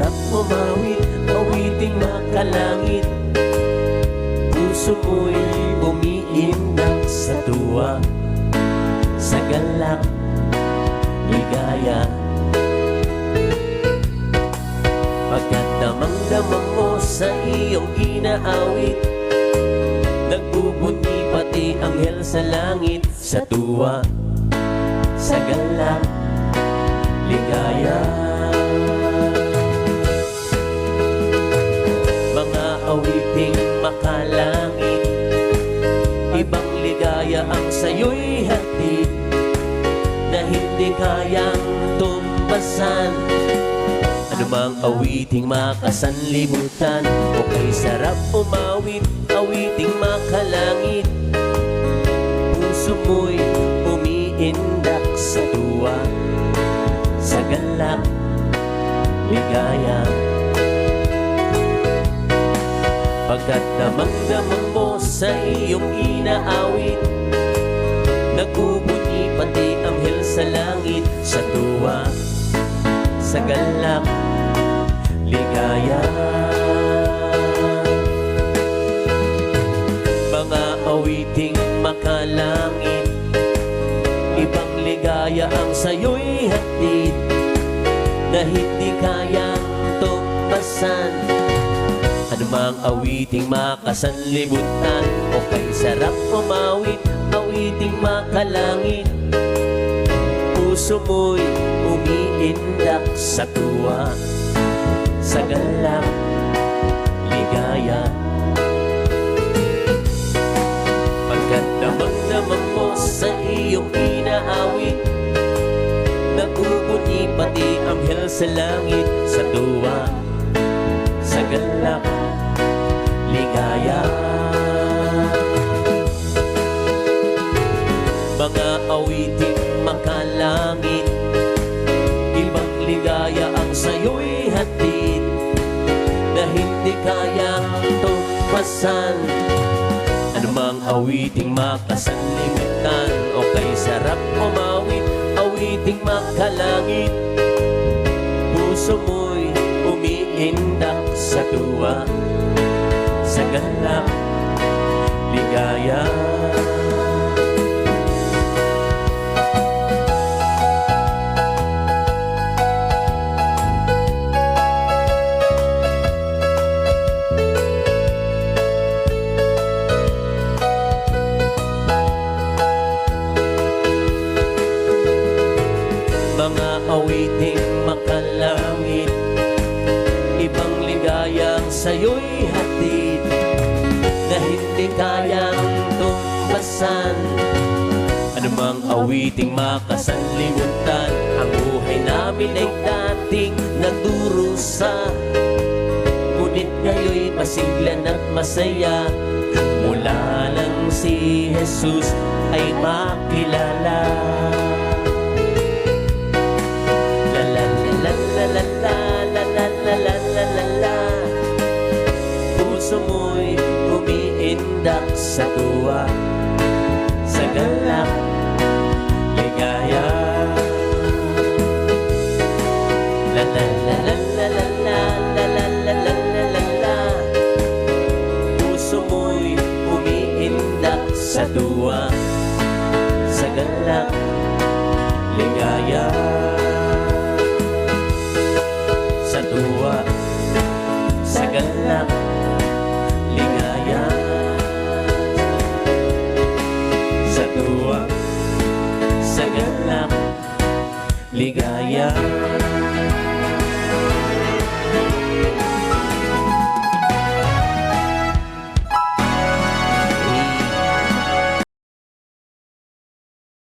sarap umawit, awiting makalangit. Puso mo'y umiindak sa tuwa, sa galak, ligaya. Pagkat damang-damang mo sa iyong inaawit, nagbubunyi pati anghel sa langit, sa tuwa, sa galak, ligaya. Mga awiting makalangit, ibang ligaya ang sa'yo'y hatid, na hindi kayang tumbasan. Anumang awiting makasanlibutan, o kay sarap umawit, awiting makalangit. Puso mo'y umiindak sa tuwa, sa galak, ligaya. Pagkat damang-damang mo sa iyong inaawit, nagbubunyi pati anghel sa langit, sa tuwa, sa galak, ligaya. Mga awiting makalangit, ibang ligaya ang sa'yo'y hatid, na hindi kayang tumbasan. Anumang awiting makasanlibutan, o kay sarap umawit, awiting makalangit. Puso mo'y umiindak sa tuwa, sa galak, ligaya. Pagkat damang-damang mo sa iyong inaawit, nagbubunyi pati anghel sa langit, sa tuwa, sa galak, ligaya. Mga awiting makalangit, ibang ligaya ang sa'yo'y hatid, na hindi kayang tumbasan. Anumang awiting makasanlibutan, o kay sarap umawit, awiting makalangit. Puso mo'y umiindak sa tuwa, sa galak, ligaya. Mga awiting makalangit, ibang ligayang sa'yo'y hatid, na hindi kayang tumbasan. Anumang awiting makasanlibutan, ang buhay namin ay dating nagdurusa, ngunit ngayon'y masiglan at masaya. Mula nang si Jesus ay makilala. Puso mo'y umiindak sa tuwa, sa galak, ligaya. La la la la la la la la la la la la la la. Puso mo'y umiindak sa tuwa, sa galak, ligaya. Sa tuwa, sa galak, ligaya. Sa tuwa, sa galak, ligaya.